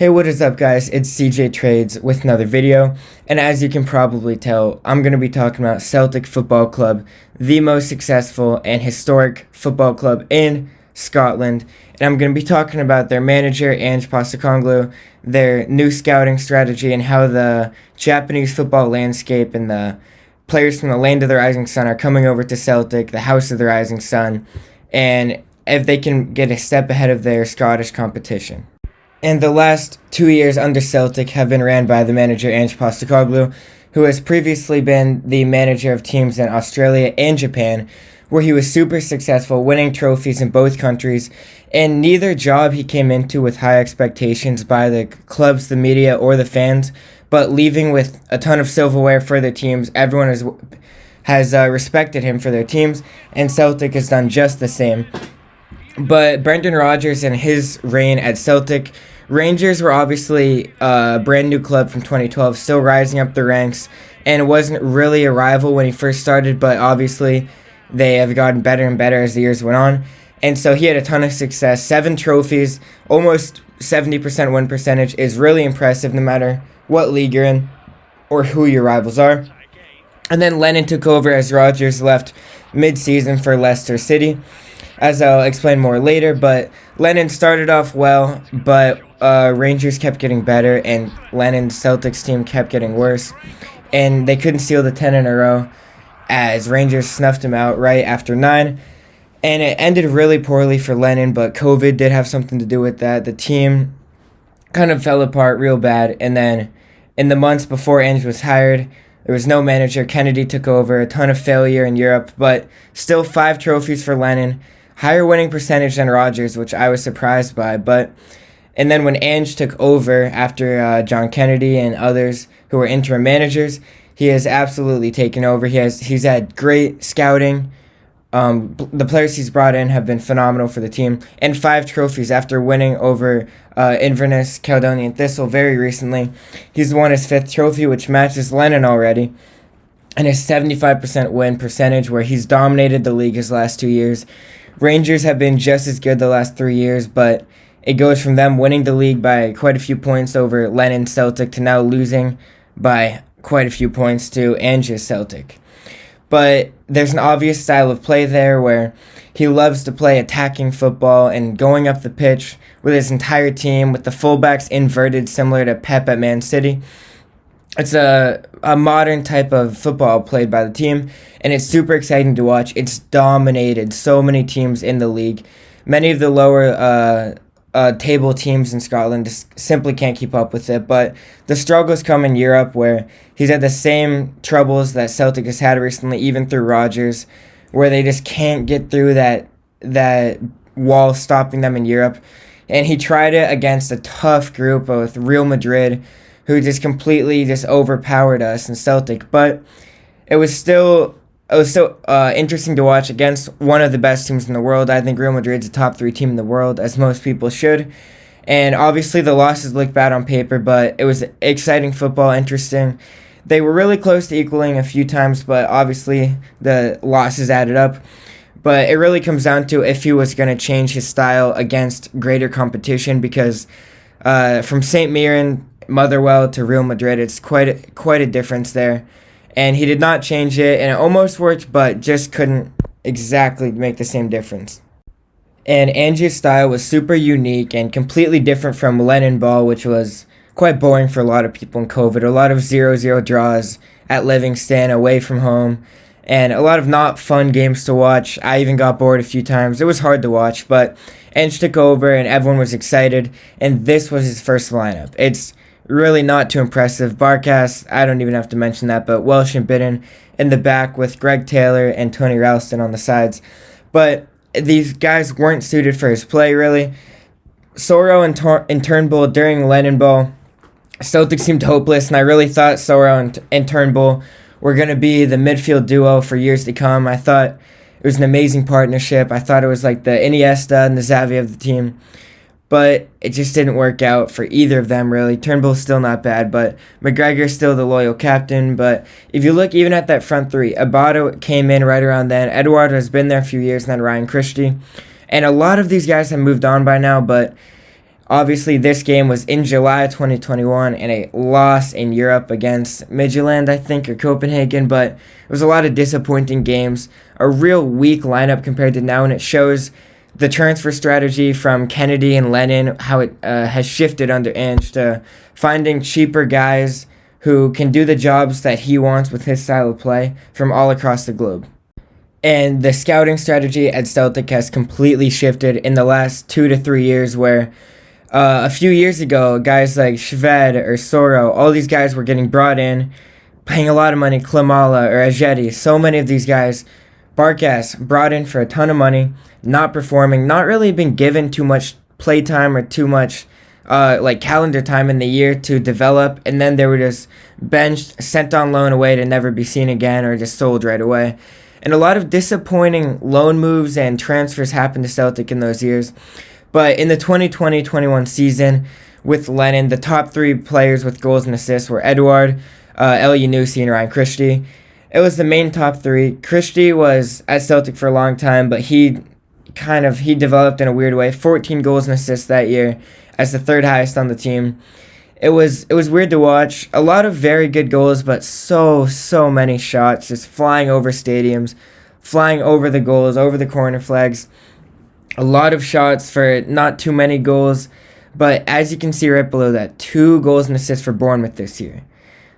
Hey, what is up, guys? It's CJ Trades with another video, and as you can probably tell, I'm going to be talking about Celtic Football Club, the most successful and historic football club in Scotland, and I'm going to be talking about their manager, Ange Postecoglou, their new scouting strategy, and how the Japanese football landscape and the players from the land of the rising sun are coming over to Celtic, the house of the rising sun, and if they can get a step ahead of their Scottish competition. And the last 2 years under Celtic have been ran by the manager Ange Postecoglou, who has previously been the manager of teams in Australia and Japan, where he was super successful, winning trophies in both countries. And neither job he came into with high expectations by the clubs, the media, or the fans, but leaving with a ton of silverware for their teams. Everyone has respected him for their teams, and Celtic has done just the same. But Brendan Rodgers and his reign at Celtic, Rangers were obviously a brand new club from 2012, still rising up the ranks, and it wasn't really a rival when he first started, but obviously they have gotten better and better as the years went on. And so he had a ton of success, 7 trophies, almost 70% win percentage is really impressive no matter what league you're in or who your rivals are. And then Lennon took over as Rodgers left mid-season for Leicester City, as I'll explain more later. But Lennon started off well, but Rangers kept getting better, and Lennon's Celtics team kept getting worse, and they couldn't seal the 10 in a row as Rangers snuffed him out right after 9, and it ended really poorly for Lennon, but COVID did have something to do with that. The team kind of fell apart real bad, and then in the months before Ange was hired, there was no manager. Kennedy took over, a ton of failure in Europe, but still 5 trophies for Lennon, higher winning percentage than Rodgers, which I was surprised by. And then when Ange took over after John Kennedy and others who were interim managers, he has absolutely taken over. He's had great scouting. The players he's brought in have been phenomenal for the team, and 5 trophies after winning over Inverness, Caledonian Thistle very recently. He's won his 5th trophy, which matches Lennon already, and his 75% win percentage, where he's dominated the league his last 2 years. Rangers have been just as good the last 3 years, but it goes from them winning the league by quite a few points over Lennon Celtic to now losing by quite a few points to Ange's Celtic. But there's an obvious style of play there where he loves to play attacking football and going up the pitch with his entire team, with the fullbacks inverted similar to Pep at Man City. It's a modern type of football played by the team, and it's super exciting to watch. It's dominated so many teams in the league. Many of the lower table teams in Scotland just simply can't keep up with it, but the struggles come in Europe, where he's had the same troubles that Celtic has had recently, even through Rodgers, where they just can't get through that wall stopping them in Europe. And he tried it against a tough group with Real Madrid, who just completely just overpowered us in Celtic. But it was still interesting to watch against one of the best teams in the world. I think Real Madrid's a top 3 team in the world, as most people should. And obviously the losses looked bad on paper, but it was exciting football, interesting. They were really close to equaling a few times, but obviously the losses added up. But it really comes down to if he was going to change his style against greater competition, because from St. Mirren, Motherwell to Real Madrid, it's quite a difference there. And he did not change it, and it almost worked, but just couldn't exactly make the same difference. And Ange's style was super unique and completely different from Lennon ball, which was quite boring for a lot of people in COVID. A lot of 0-0 draws at Livingston, away from home, and a lot of not fun games to watch. I even got bored a few times. It was hard to watch, but Ange took over, and everyone was excited, and this was his first lineup. It's really not too impressive. Barkas, I don't even have to mention that, but Welsh and Bidden in the back with Greg Taylor and Tony Ralston on the sides. But these guys weren't suited for his play, really. Soro and Turnbull during Lennon ball, Celtic seemed hopeless, and I really thought Soro and Turnbull were going to be the midfield duo for years to come. I thought it was an amazing partnership. I thought it was like the Iniesta and the Xavi of the team. But it just didn't work out for either of them, really. Turnbull's still not bad, but McGregor's still the loyal captain. But if you look even at that front 3, Abado came in right around then. Eduardo has been there a few years, and then Ryan Christie. And a lot of these guys have moved on by now, but Obviously, this game was in July 2021 and a loss in Europe against Midtjylland, I think, or Copenhagen, but it was a lot of disappointing games. A real weak lineup compared to now, and it shows the transfer strategy from Kennedy and Lennon, how it has shifted under Ange to finding cheaper guys who can do the jobs that he wants with his style of play from all across the globe. And the scouting strategy at Celtic has completely shifted in the last 2 to 3 years, where a few years ago, guys like Shved or Soro, all these guys were getting brought in, paying a lot of money, Klimala or Ajeti, so many of these guys, Barkas, brought in for a ton of money, not performing, not really been given too much playtime or too much calendar time in the year to develop, and then they were just benched, sent on loan away to never be seen again, or just sold right away. And a lot of disappointing loan moves and transfers happened to Celtic in those years. But in the 2020-21 season, with Lennon, the top three players with goals and assists were Eduard, El Yunusi, and Ryan Christie. It was the main top three. Christie was at Celtic for a long time, but he developed in a weird way. 14 goals and assists that year as the third highest on the team. It was weird to watch. A lot of very good goals, but so many shots just flying over stadiums, flying over the goals, over the corner flags. A lot of shots for not too many goals, but as you can see right below that, 2 goals and assists for Bournemouth this year.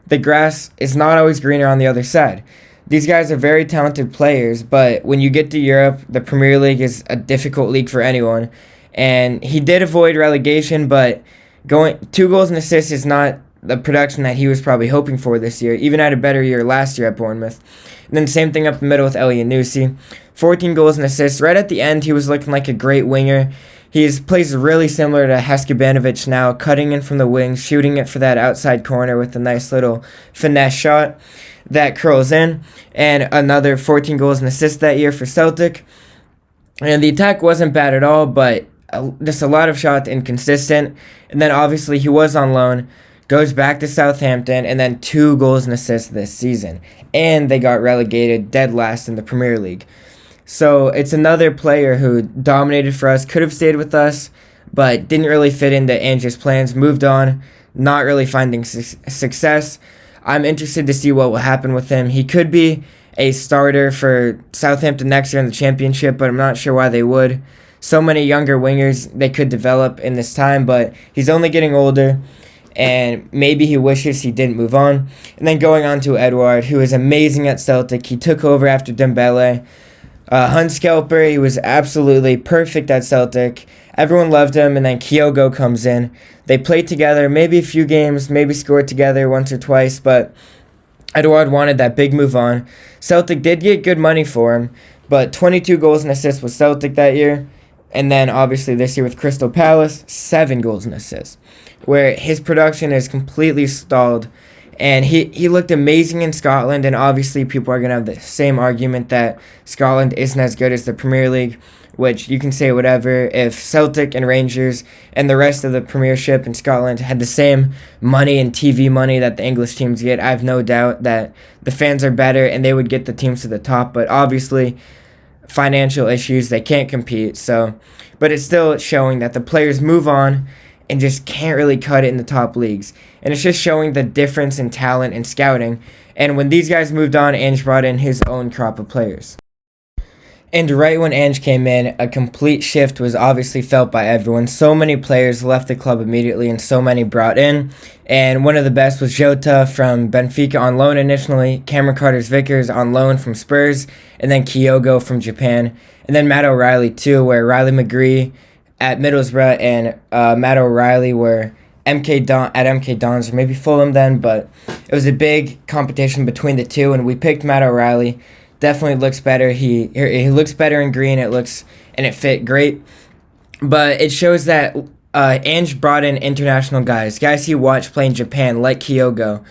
The grass is not always greener on the other side. These guys are very talented players, but when you get to Europe, the Premier League is a difficult league for anyone. And he did avoid relegation, but 2 goals and assists is not the production that he was probably hoping for this year. Even had a better year last year at Bournemouth. And then same thing up the middle with El Yunusi. 14 goals and assists. Right at the end, he was looking like a great winger. He plays really similar to Haskabanovic now, cutting in from the wings, shooting it for that outside corner with a nice little finesse shot that curls in. And another 14 goals and assists that year for Celtic. And the attack wasn't bad at all, but just a lot of shots inconsistent. And then obviously he was on loan, goes back to Southampton, and then 2 goals and assists this season. And they got relegated dead last in the Premier League. So it's another player who dominated for us, could have stayed with us, but didn't really fit into Ange's plans, moved on, not really finding success. I'm interested to see what will happen with him. He could be a starter for Southampton next year in the Championship, but I'm not sure why they would. So many younger wingers they could develop in this time, but he's only getting older, and maybe he wishes he didn't move on. And then going on to Eduard, who is amazing at Celtic. He took over after Dembele. Hunskelper, he was absolutely perfect at Celtic. Everyone loved him, and then Kyogo comes in. They played together, maybe a few games, maybe scored together once or twice, but Eduard wanted that big move on. Celtic did get good money for him, but 22 goals and assists with Celtic that year. And then obviously this year with Crystal Palace, 7 goals and assists, where his production is completely stalled. And he looked amazing in Scotland, and obviously people are going to have the same argument that Scotland isn't as good as the Premier League, which you can say whatever. If Celtic and Rangers and the rest of the Premiership in Scotland had the same money and TV money that the English teams get, I have no doubt that the fans are better and they would get the teams to the top. But obviously, financial issues, they can't compete. But it's still showing that the players move on and just can't really cut it in the top leagues. And it's just showing the difference in talent and scouting. And when these guys moved on, Ange brought in his own crop of players. And right when Ange came in, a complete shift was obviously felt by everyone. So many players left the club immediately and so many brought in. And one of the best was Jota from Benfica on loan initially, Cameron Carter-Vickers on loan from Spurs, and then Kyogo from Japan. And then Matt O'Reilly too, where Riley McGree at Middlesbrough and Matt O'Reilly were at MK Dons, or maybe Fulham then, but it was a big competition between the two, and we picked Matt O'Reilly. Definitely looks better. He looks better in green. It fit great. But it shows that Ange brought in international guys he watched play in Japan, like Kyogo,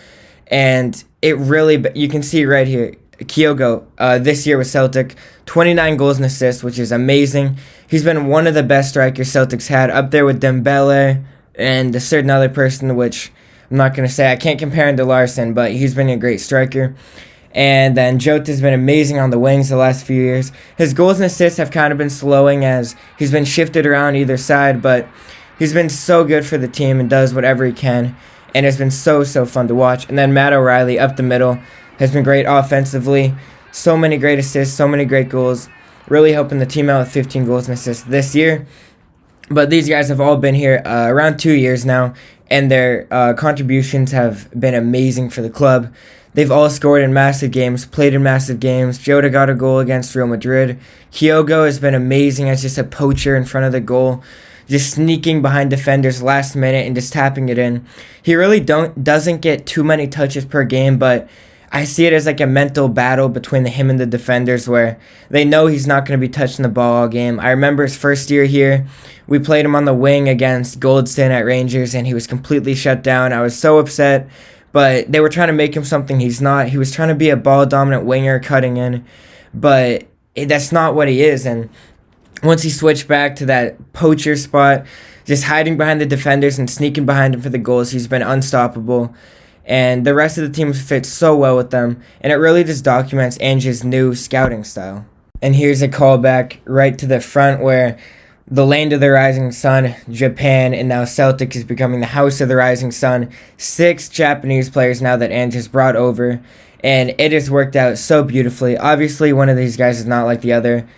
and it really, you can see right here, Kyogo this year with Celtic, 29 goals and assists, which is amazing. He's been one of the best strikers Celtic's had, up there with Dembele and a certain other person, which I'm not going to say. I can't compare him to Larson, but he's been a great striker. And then Jota's been amazing on the wings the last few years. His goals and assists have kind of been slowing as he's been shifted around either side, but He's been so good for the team and does whatever he can, and it's been so fun to watch. And then Matt O'Reilly up the middle has been great offensively. So many great assists, so many great goals, really helping the team out with 15 goals and assists this year. But these guys have all been here around 2 years now, and their contributions have been amazing for the club. They've all scored in massive games, played in massive games. Jota got a goal against Real Madrid. Kyogo has been amazing as just a poacher in front of the goal, just sneaking behind defenders last minute and just tapping it in. He really doesn't get too many touches per game, but I see it as like a mental battle between him and the defenders where they know he's not going to be touching the ball all game. I remember his first year here, we played him on the wing against Goldston at Rangers, and he was completely shut down. I was so upset, but they were trying to make him something he's not. He was trying to be a ball-dominant winger cutting in, but that's not what he is. And once he switched back to that poacher spot, just hiding behind the defenders and sneaking behind them for the goals, he's been unstoppable. And the rest of the team fits so well with them, and it really just documents Ange's new scouting style. And here's a callback right to the front where the land of the rising sun, Japan, and now Celtic is becoming the house of the rising sun. 6 Japanese players now that Ange has brought over, and it has worked out so beautifully. Obviously, one of these guys is not like the other.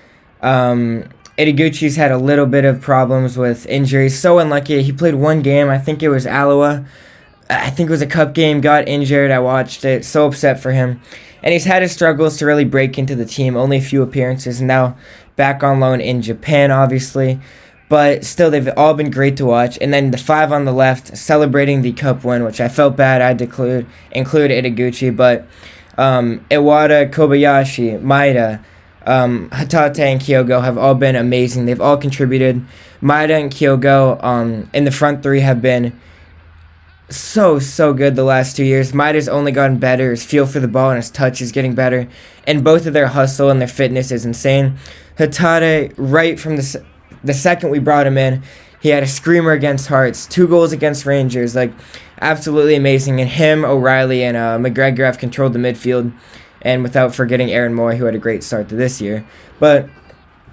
Ideguchi's had a little bit of problems with injuries. So unlucky. He played one game. I think it was Aloha. I think it was a cup game, got injured. I watched it. So upset for him. And he's had his struggles to really break into the team. Only a few appearances. Now back on loan in Japan, obviously. But still, they've all been great to watch. And then the 5 on the left, celebrating the cup win, which I felt bad I had to include Ideguchi. But Iwata, Kobayashi, Maeda, Hatate, and Kyogo have all been amazing. They've all contributed. Maeda and Kyogo in the front 3 have been so good the last 2 years. Maida's only gotten better. His feel for the ball and his touch is getting better. And both of their hustle and their fitness is insane. Hatate, right from the second we brought him in, he had a screamer against Hearts, 2 goals against Rangers. Like, absolutely amazing. And him, O'Reilly, and McGregor have controlled the midfield. And without forgetting Aaron Moore, who had a great start to this year. But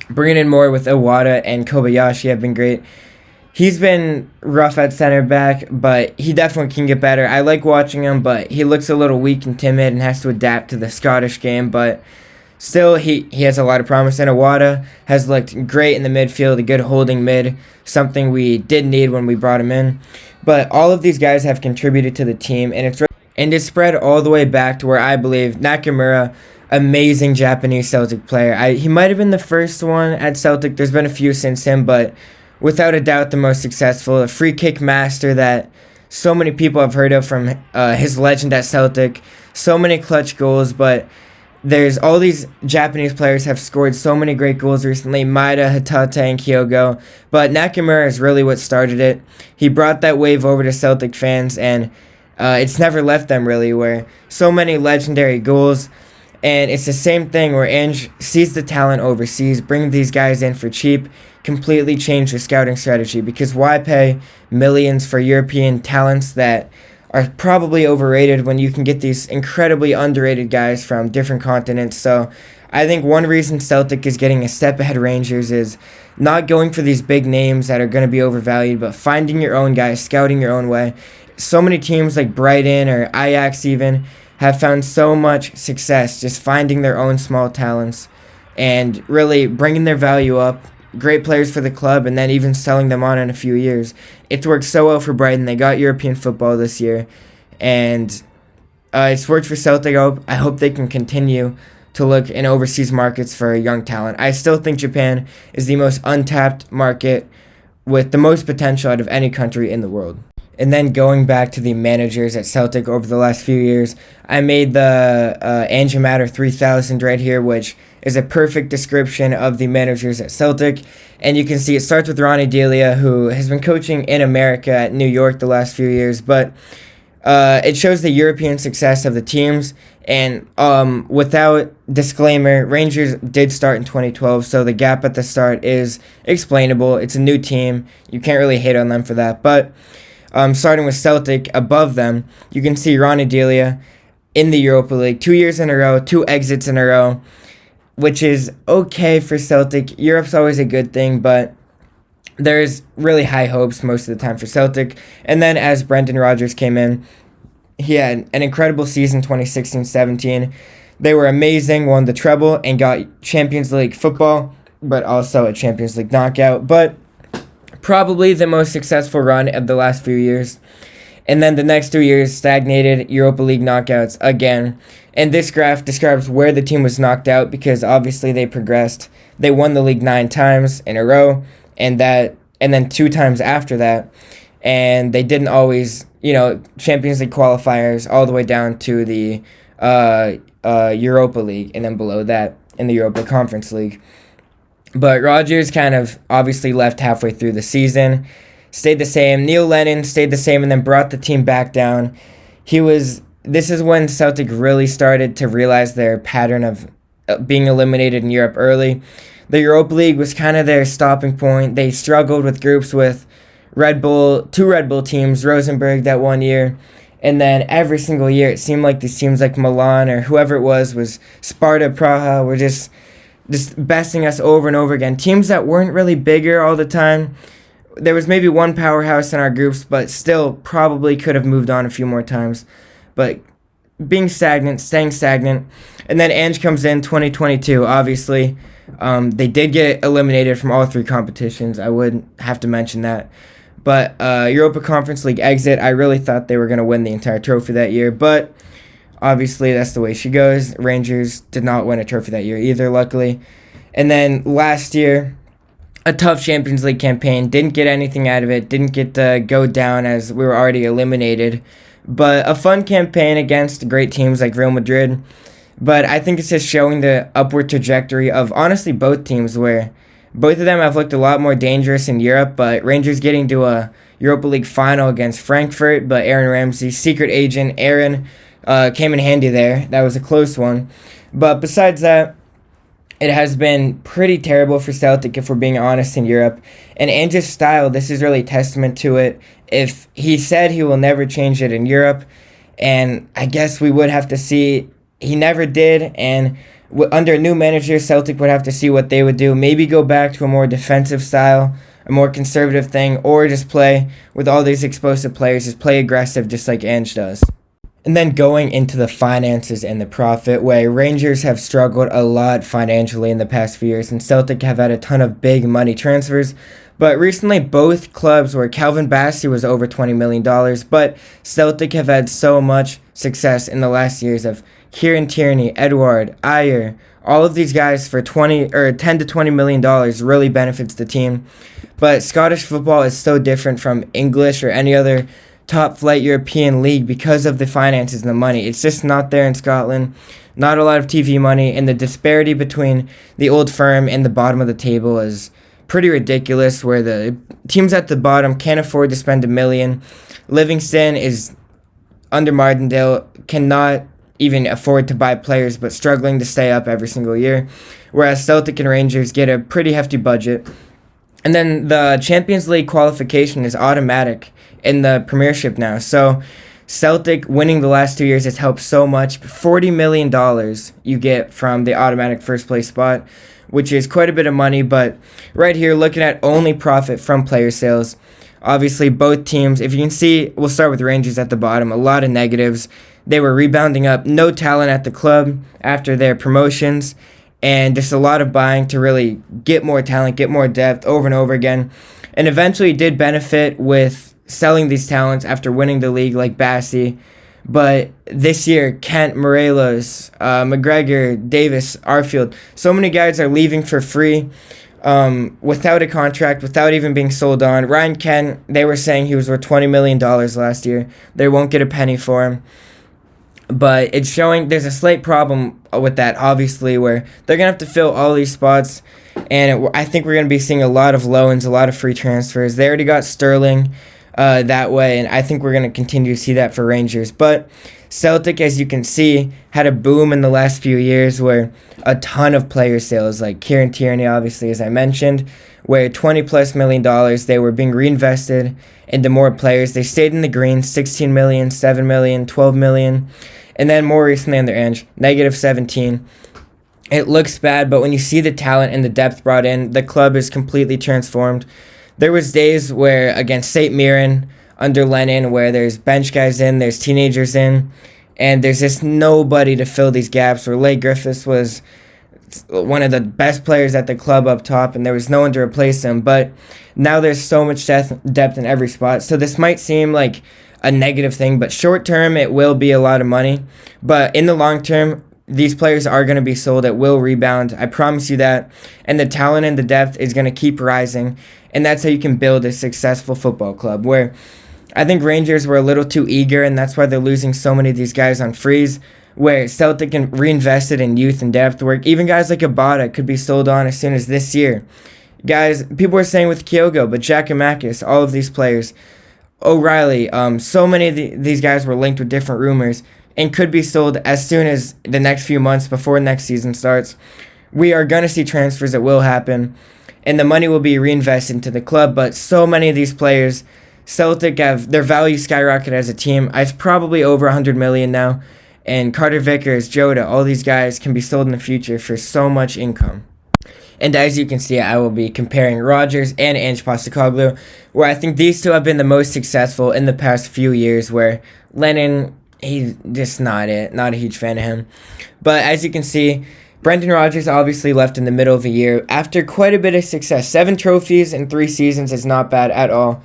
bringing in more with Iwata and Kobayashi have been great. He's been rough at center back, but he definitely can get better. I like watching him, but he looks a little weak and timid and has to adapt to the Scottish game. But still, he has a lot of promise. And Iwata has looked great in the midfield, a good holding mid, something we did need when we brought him in. But all of these guys have contributed to the team, and it's spread all the way back to where I believe Nakamura, amazing Japanese Celtic player. He might have been the first one at Celtic. There's been a few since him, but without a doubt the most successful. A free kick master that so many people have heard of from his legend at Celtic. So many clutch goals, but there's all these Japanese players have scored so many great goals recently. Maeda, Hatate, and Kyogo. But Nakamura is really what started it. He brought that wave over to Celtic fans, and it's never left them really, where so many legendary goals. And it's the same thing where Ange sees the talent overseas, bring these guys in for cheap, completely change the scouting strategy, because why pay millions for European talents that are probably overrated when you can get these incredibly underrated guys from different continents? So I think one reason Celtic is getting a step ahead of Rangers is not going for these big names that are going to be overvalued, but finding your own guys, scouting your own way. So many teams like Brighton or Ajax even have found so much success just finding their own small talents and really bringing their value up. Great players for the club, and then even selling them on in a few years. It's worked so well for Brighton. They got European football this year, and it's worked for Celtic. I hope they can continue to look in overseas markets for young talent. I still think Japan is the most untapped market with the most potential out of any country in the world. And then going back to the managers at Celtic over the last few years, I made the Ange 3000 right here, which is a perfect description of the managers at Celtic. And you can see it starts with Ronnie Delia, who has been coaching in America at New York the last few years. But it shows the European success of the teams. And without disclaimer, Rangers did start in 2012, so the gap at the start is explainable. It's a new team. You can't really hate on them for that. But starting with Celtic above them, you can see Ronnie Delia in the Europa League 2 years in a row, 2 exits in a row, which is okay for Celtic. Europe's always a good thing, but there's really high hopes most of the time for Celtic. And then as Brendan Rodgers came in, he had an incredible season 2016-17. They were amazing, won the treble, and got Champions League football, but also a Champions League knockout. But probably the most successful run of the last few years. And then the next 2 years stagnated, Europa League knockouts again. And this graph describes where the team was knocked out because obviously they progressed. They won the league 9 times in a row, and then 2 times after that. And they didn't always, Champions League qualifiers all the way down to the Europa League, and then below that in the Europa Conference League. But Rodgers kind of obviously left halfway through the season, stayed the same. Neil Lennon stayed the same and then brought the team back down. This is when Celtic really started to realize their pattern of being eliminated in Europe early. The Europa League was kind of their stopping point. They struggled with groups with two Red Bull teams, Rosenborg that one year. And then every single year, it seemed like these teams like Milan or whoever it was Sparta, Praha, were just besting us over and over again. Teams that weren't really bigger all the time. There was maybe one powerhouse in our groups, but still probably could have moved on a few more times. But being stagnant, staying stagnant. And then Ange comes in 2022, obviously. They did get eliminated from all 3 competitions. I would have to mention that. But Europa Conference League exit, I really thought they were going to win the entire trophy that year. But obviously, that's the way she goes. Rangers did not win a trophy that year either, luckily. And then last year, a tough Champions League campaign. Didn't get anything out of it. Didn't get to go down as we were already eliminated. But a fun campaign against great teams like Real Madrid. But I think it's just showing the upward trajectory of, honestly, both teams, where both of them have looked a lot more dangerous in Europe. But Rangers getting to a Europa League final against Frankfurt. But Aaron Ramsey's secret agent, Aaron, came in handy there. That was a close one. But besides that, it has been pretty terrible for Celtic, if we're being honest, in Europe. And Ange's style, this is really a testament to it. If he said he will never change it in Europe, and I guess we would have to see, he never did, and under a new manager, Celtic would have to see what they would do. Maybe go back to a more defensive style, a more conservative thing, or just play with all these explosive players, just play aggressive just like Ange does. And then going into the finances and the profit way, Rangers have struggled a lot financially in the past few years, and Celtic have had a ton of big money transfers. But recently, both clubs, where Calvin Bassey was over $20 million, but Celtic have had so much success in the last years of Kieran Tierney, Edouard, Ayer. All of these guys for $10 to $20 million really benefits the team. But Scottish football is so different from English or any other top flight European league because of the finances and the money. It's just not there in Scotland. Not a lot of TV money, and the disparity between the Old Firm and the bottom of the table is pretty ridiculous, where the teams at the bottom can't afford to spend $1 million. Livingston is under Martindale, cannot even afford to buy players, but struggling to stay up every single year, whereas Celtic and Rangers get a pretty hefty budget. And then the Champions League qualification is automatic in the Premiership now. So Celtic winning the last 2 years has helped so much. $40 million you get from the automatic first place spot, which is quite a bit of money. But right here, looking at only profit from player sales, obviously both teams, if you can see, we'll start with Rangers at the bottom, a lot of negatives. They were rebounding up, no talent at the club after their promotions, and just a lot of buying to really get more talent, get more depth over and over again. And eventually did benefit with selling these talents after winning the league, like Bassey. But this year, Kent, Morelos, McGregor, Davis, Arfield, so many guys are leaving for free without a contract, without even being sold on. Ryan Kent, they were saying he was worth $20 million last year. They won't get a penny for him. But it's showing there's a slight problem with that, obviously, where they're going to have to fill all these spots. And I think we're going to be seeing a lot of loans, a lot of free transfers. They already got Sterling that way, and I think we're going to continue to see that for Rangers. But Celtic, as you can see, had a boom in the last few years where a ton of player sales, like Kieran Tierney, obviously, as I mentioned, where $20+ million, they were being reinvested into more players. They stayed in the green, $16 million, $7 million, $12 million. And then more recently under Ange, -17. It looks bad, but when you see the talent and the depth brought in, the club is completely transformed. There was days where against St. Mirren under Lennon where there's bench guys in, there's teenagers in, and there's just nobody to fill these gaps, where Leigh Griffiths was one of the best players at the club up top, and there was no one to replace him. But now there's so much depth in every spot. So this might seem like a negative thing, but short term it will be a lot of money. But in the long term, these players are going to be sold. It will rebound. I promise you that. And the talent and the depth is going to keep rising. And that's how you can build a successful football club, where I think Rangers were a little too eager, and that's why they're losing so many of these guys on freeze, where Celtic can reinvested in youth and depth work. Even guys like Abada could be sold on as soon as this year. Guys, people are saying with Kyogo, but Giacomakis, all of these players, O'Reilly, so many of these guys were linked with different rumors and could be sold as soon as the next few months before next season starts. We are going to see transfers that will happen, and the money will be reinvested into the club, but so many of these players, Celtic have their value skyrocketed as a team. It's probably over 100 million now, and Carter Vickers, Jota, all these guys can be sold in the future for so much income. And as you can see, I will be comparing Rodgers and Ange Postecoglou, where I think these two have been the most successful in the past few years, where Lennon, he's just not a huge fan of him. But as you can see, Brendan Rodgers obviously left in the middle of the year after quite a bit of success. 7 trophies in 3 seasons is not bad at all.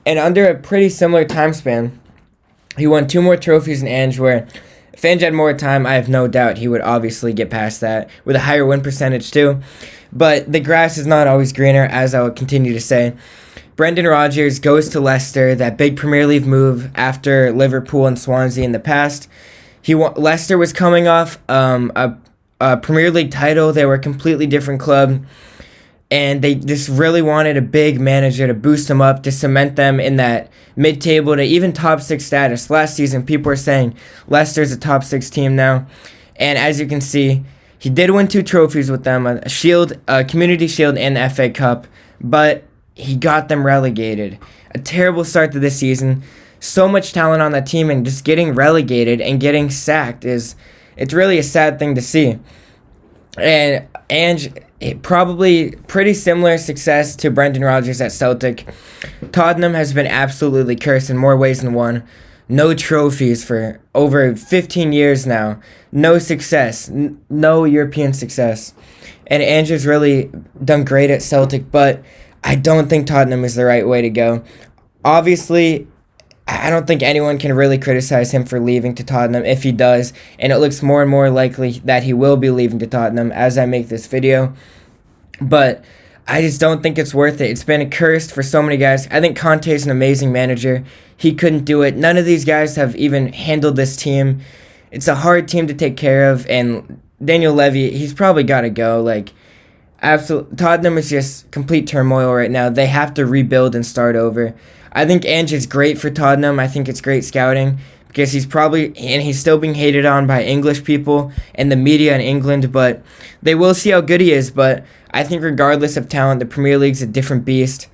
And under a pretty similar time span, he won 2 more trophies than Ange, where if Ange had more time, I have no doubt he would obviously get past that with a higher win percentage too. But the grass is not always greener, as I will continue to say. Brendan Rodgers goes to Leicester, that big Premier League move after Liverpool and Swansea in the past. Leicester was coming off a Premier League title. They were a completely different club, and they just really wanted a big manager to boost them up, to cement them in that mid-table to even top 6 status. Last season, people were saying Leicester's a top 6 team now, and as you can see, he did win 2 trophies with them, a Community Shield and the FA Cup, but he got them relegated. A terrible start to this season. So much talent on that team, and just getting relegated and getting sacked it's really a sad thing to see. And Ange, probably pretty similar success to Brendan Rodgers at Celtic. Tottenham has been absolutely cursed in more ways than one. No trophies for over 15 years now. No success. No European success. And Ange has really done great at Celtic, but I don't think Tottenham is the right way to go. Obviously, I don't think anyone can really criticize him for leaving to Tottenham if he does, and it looks more and more likely that he will be leaving to Tottenham as I make this video. But I just don't think it's worth it. It's been cursed for so many guys. I think Conte is an amazing manager. He couldn't do it. None of these guys have even handled this team. It's a hard team to take care of, and Daniel Levy, he's probably got to go. Tottenham is just complete turmoil right now. They have to rebuild and start over. I think Ange is great for Tottenham. I think it's great scouting, because he's still being hated on by English people and the media in England, but they will see how good he is. But I think regardless of talent, the Premier League's a different beast,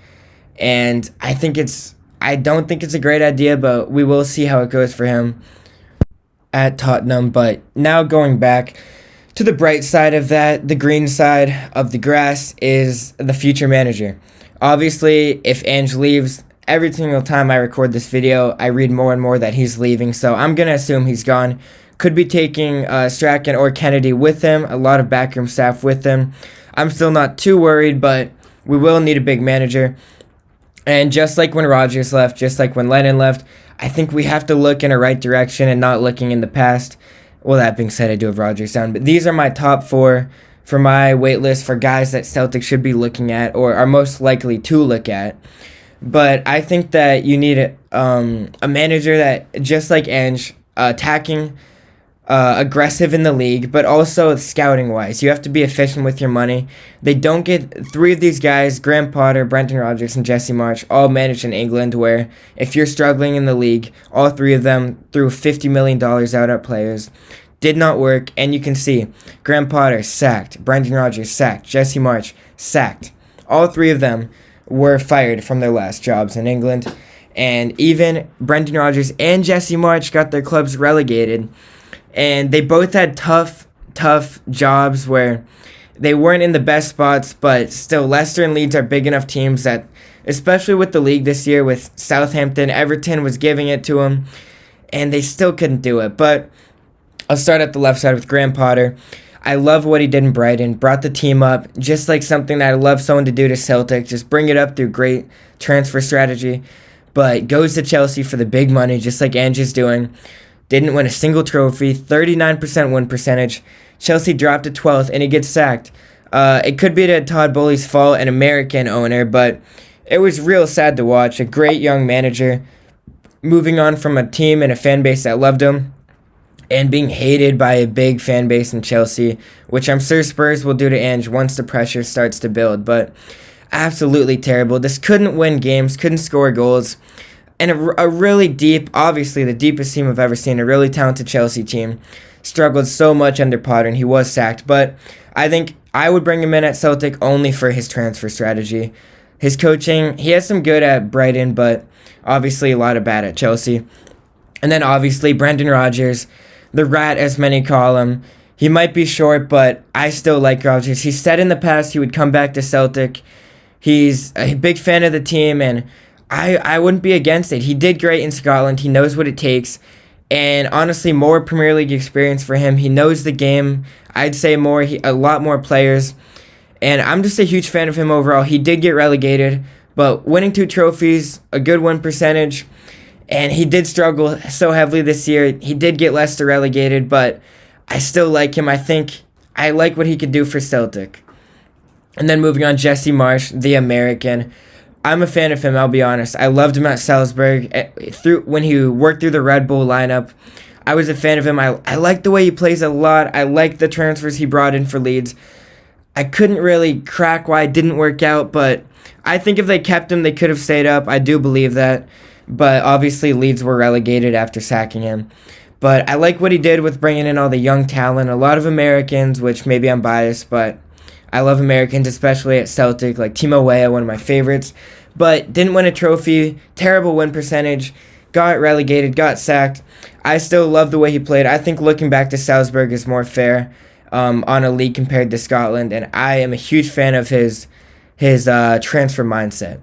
and I don't think it's a great idea, but we will see how it goes for him at Tottenham. But now going back to the bright side of that, the green side of the grass is the future manager. Obviously, if Ange leaves, every single time I record this video, I read more and more that he's leaving, so I'm going to assume he's gone. Could be taking Strachan or Kennedy with him, a lot of backroom staff with him. I'm still not too worried, but we will need a big manager. And just like when Rodgers left, just like when Lennon left, I think we have to look in a right direction and not looking in the past. Well, that being said, I do have Rodgers down, but these are my top 4 for my wait list for guys that Celtic should be looking at or are most likely to look at. But I think that you need a manager that, just like Ange, attacking, aggressive in the league, but also scouting-wise. You have to be efficient with your money. They don't get 3 of these guys, Graham Potter, Brendan Rodgers, and Jesse Marsch, all managed in England, where if you're struggling in the league, all 3 of them threw $50 million out at players. Did not work, and you can see Graham Potter sacked, Brendan Rodgers sacked, Jesse Marsch sacked. All 3 of them were fired from their last jobs in England, and even Brendan Rodgers and Jesse Marsch got their clubs relegated, and they both had tough jobs where They weren't in the best spots, but still, Leicester and Leeds are big enough teams that, especially with the league this year, with Southampton, Everton was giving it to them, and they still couldn't do it. But I'll start at the left side with Graham Potter. I love what he did in Brighton, brought the team up, just like something that I love someone to do to Celtic, just bring it up through great transfer strategy. But goes to Chelsea for the big money, just like Ange is doing. Didn't win a single trophy, 39% win percentage. Chelsea dropped to 12th, and he gets sacked. It could be to Todd Bowley's fault, an American owner, but it was real sad to watch. A great young manager moving on from a team and a fan base that loved him and being hated by a big fan base in Chelsea, which I'm sure Spurs will do to Ange once the pressure starts to build. But absolutely terrible. This couldn't win games, couldn't score goals. And a really deep, obviously the deepest team I've ever seen, a really talented Chelsea team, struggled so much under Potter, and he was sacked. But I think I would bring him in at Celtic only for his transfer strategy. His coaching, he has some good at Brighton, but obviously a lot of bad at Chelsea. And then obviously Brendan Rodgers, the rat as many call him. He might be short, but I still like Rodgers. He said in the past he would come back to Celtic. He's a big fan of the team, and I wouldn't be against it. He did great in Scotland. He knows what it takes. And honestly, more Premier League experience for him. He knows the game. I'd say a lot more players. And I'm just a huge fan of him overall. He did get relegated, but winning 2 trophies, a good win percentage, and he did struggle so heavily this year. He did get Leicester relegated, but I still like him. I think I like what he could do for Celtic. And then moving on, Jesse Marsch, the American. I'm a fan of him, I'll be honest. I loved him at Salzburg. When he worked through the Red Bull lineup, I was a fan of him. I like the way he plays a lot. I like the transfers he brought in for Leeds. I couldn't really crack why it didn't work out, but I think if they kept him, they could have stayed up. I do believe that. But obviously, Leeds were relegated after sacking him. But I like what he did with bringing in all the young talent. A lot of Americans, which maybe I'm biased, but I love Americans, especially at Celtic, like Timo Weah, one of my favorites. But didn't win a trophy, terrible win percentage, got relegated, got sacked. I still love the way he played. I think looking back to Salzburg is more fair on a league compared to Scotland, and I am a huge fan of his transfer mindset.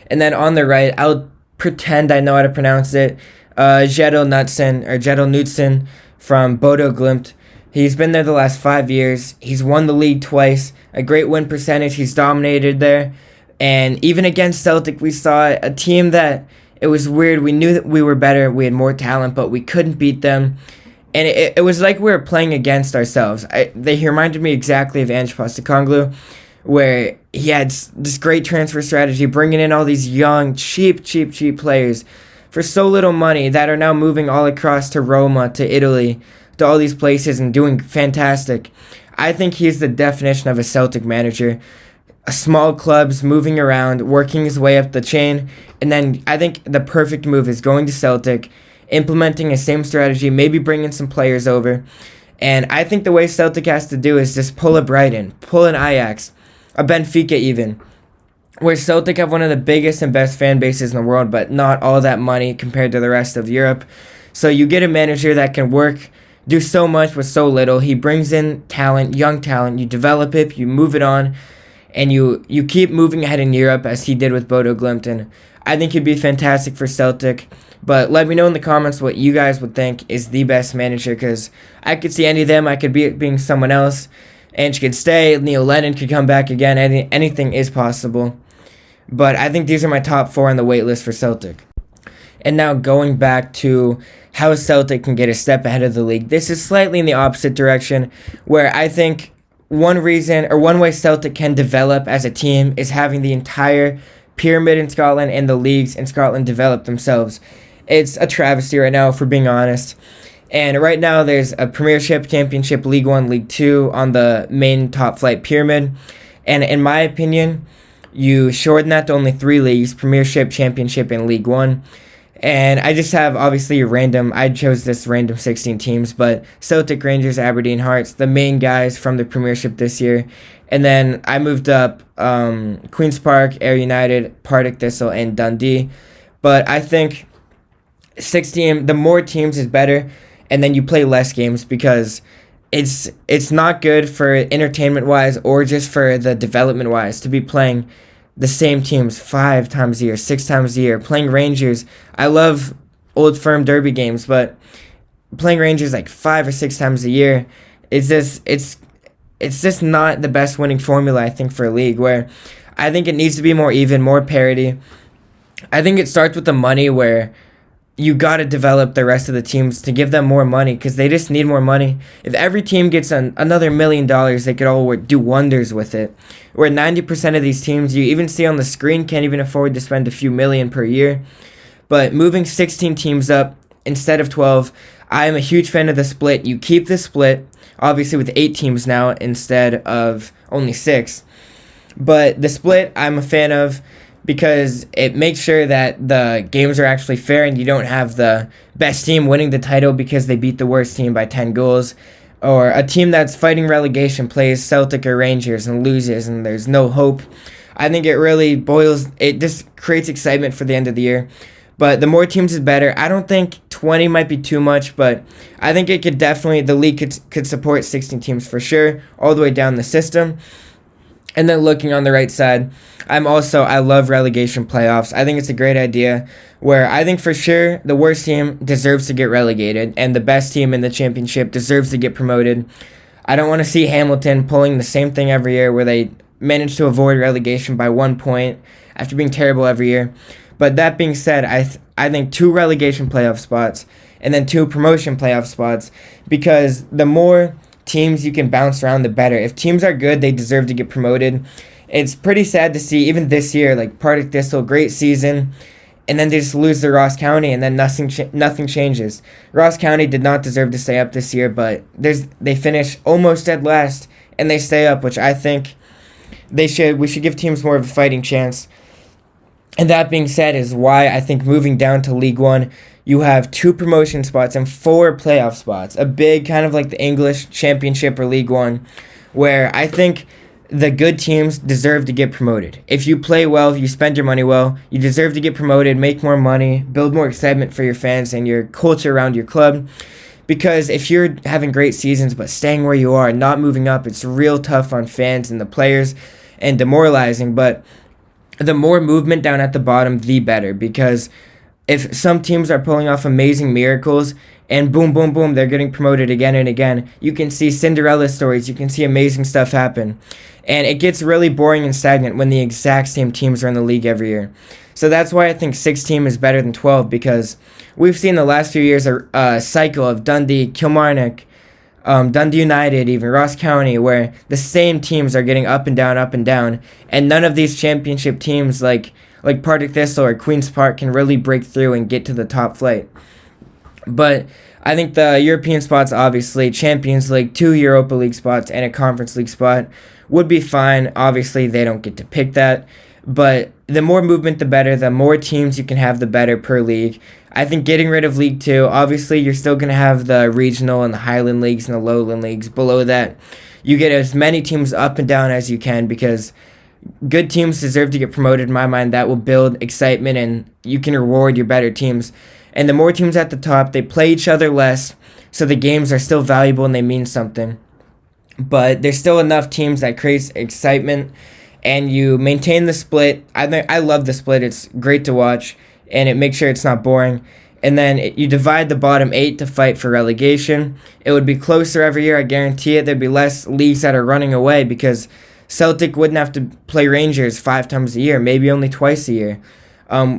And then on the right, I'll pretend I know how to pronounce it. Jedel Knudsen from Bodo Glimt. He's been there the last 5 years. He's won the league twice, a great win percentage. He's dominated there. And even against Celtic, we saw a team that it was weird. We knew that we were better. We had more talent, but we couldn't beat them. And it was like we were playing against ourselves. He reminded me exactly of Ange Postecoglou, where he had this great transfer strategy, bringing in all these young, cheap players for so little money that are now moving all across to Roma, to Italy, to all these places and doing fantastic. I think he's the definition of a Celtic manager. Small clubs, moving around, working his way up the chain. And then I think the perfect move is going to Celtic, implementing the same strategy, maybe bringing some players over. And I think the way Celtic has to do is just pull a Brighton, pull an Ajax, a Benfica even, where Celtic have one of the biggest and best fan bases in the world, but not all that money compared to the rest of Europe. So you get a manager that can do so much with so little. He brings in talent, young talent, you develop it, you move it on, and you keep moving ahead in Europe as he did with Bodo Glimt. And I think he'd be fantastic for Celtic. But let me know in the comments what you guys would think is the best manager, because I could see any of them. I could be being someone else. Ange could stay. Neil Lennon could come back again. Anything is possible. But I think these are my top 4 on the wait list for Celtic. And now going back to how Celtic can get a step ahead of the league. This is slightly in the opposite direction, where I think one way Celtic can develop as a team is having the entire pyramid in Scotland and the leagues in Scotland develop themselves. It's a travesty right now, if we're being honest. And right now there's a Premiership, Championship, League 1, League 2 on the main top flight pyramid. And in my opinion, you shorten that to only 3 leagues, Premiership, Championship, and League 1. And I just have, obviously, I chose this random 16 teams, but Celtic, Rangers, Aberdeen, Hearts, the main guys from the Premiership this year. And then I moved up Queen's Park, Ayr United, Partick Thistle, and Dundee. But I think the more teams is better, and then you play less games, because it's not good for entertainment wise or just for the development wise to be playing the same teams 5 times a year, 6 times a year. Playing Rangers, I love Old Firm Derby games, but playing Rangers like 5 or 6 times a year, it's just not the best winning formula, I think, for a league. Where I think it needs to be more even, more parity. I think it starts with the money, where you got to develop the rest of the teams to give them more money because they just need more money. If every team gets another $1 million, they could all do wonders with it. Where 90% of these teams you even see on the screen can't even afford to spend a few million per year. But moving 16 teams up instead of 12, I am a huge fan of the split. You keep the split, obviously with 8 teams now instead of only 6. But the split I'm a fan of because it makes sure that the games are actually fair and you don't have the best team winning the title because they beat the worst team by 10 goals. Or a team that's fighting relegation plays Celtic or Rangers and loses and there's no hope. I think it just creates excitement for the end of the year. But the more teams is better. I don't think 20 might be too much, but I think it could definitely, the league could support 16 teams for sure, all the way down the system. And then looking on the right side, I love relegation playoffs. I think it's a great idea where I think for sure the worst team deserves to get relegated and the best team in the championship deserves to get promoted. I don't want to see Hamilton pulling the same thing every year where they manage to avoid relegation by 1 point after being terrible every year. But that being said, I think 2 relegation playoff spots and then 2 promotion playoff spots, because the more teams you can bounce around, the better. If teams are good, they deserve to get promoted. It's pretty sad to see, even this year, like Partick Thistle, great season, and then they just lose to Ross County, and then nothing changes. Ross County did not deserve to stay up this year, but they finish almost dead last, and they stay up, which I think we should give teams more of a fighting chance. And that being said is why I think moving down to League One, you have 2 promotion spots and 4 playoff spots. A big kind of like the English Championship or League One, where I think the good teams deserve to get promoted. If you play well, if you spend your money well, you deserve to get promoted, make more money, build more excitement for your fans and your culture around your club. Because if you're having great seasons but staying where you are, not moving up, it's real tough on fans and the players and demoralizing. But the more movement down at the bottom, the better. Because if some teams are pulling off amazing miracles and boom, boom, boom, they're getting promoted again and again, you can see Cinderella stories, you can see amazing stuff happen. And it gets really boring and stagnant when the exact same teams are in the league every year. So that's why I think 16 is better than 12, because we've seen the last few years a cycle of Dundee, Kilmarnock, Dundee United, even Ross County, where the same teams are getting up and down, and none of these championship teams like Partick Thistle or Queen's Park can really break through and get to the top flight. But I think the European spots, obviously, Champions League, 2 Europa League spots, and a Conference League spot would be fine. Obviously, they don't get to pick that. But the more movement, the better. The more teams you can have, the better per league. I think getting rid of League 2, obviously, you're still going to have the regional and the Highland Leagues and the Lowland Leagues. Below that, you get as many teams up and down as you can, because good teams deserve to get promoted, in my mind. That will build excitement and you can reward your better teams. And the more teams at the top, they play each other less, so the games are still valuable and they mean something. But there's still enough teams that creates excitement, and you maintain the split. I love the split. It's great to watch, and it makes sure it's not boring. And then you divide the bottom 8 to fight for relegation. It would be closer every year, I guarantee it. There'd be less leagues that are running away, because Celtic wouldn't have to play Rangers 5 times a year, maybe only twice a year.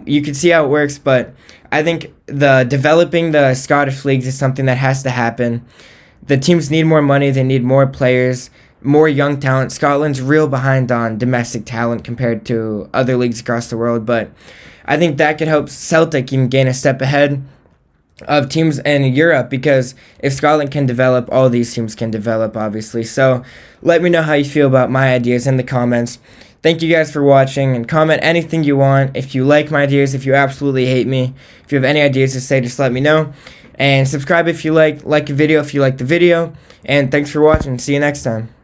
You can see how it works, but I think developing the Scottish leagues is something that has to happen. The teams need more money, they need more players, more young talent. Scotland's real behind on domestic talent compared to other leagues across the world, but I think that could help Celtic even gain a step ahead of teams in Europe, because if Scotland can develop, all these teams can develop, obviously. So let me know how you feel about my ideas in the comments. Thank you guys for watching, and comment anything you want. If you like my ideas, if you absolutely hate me, if you have any ideas to say, just let me know. And subscribe if you like a video if you like the video. And thanks for watching. See you next time.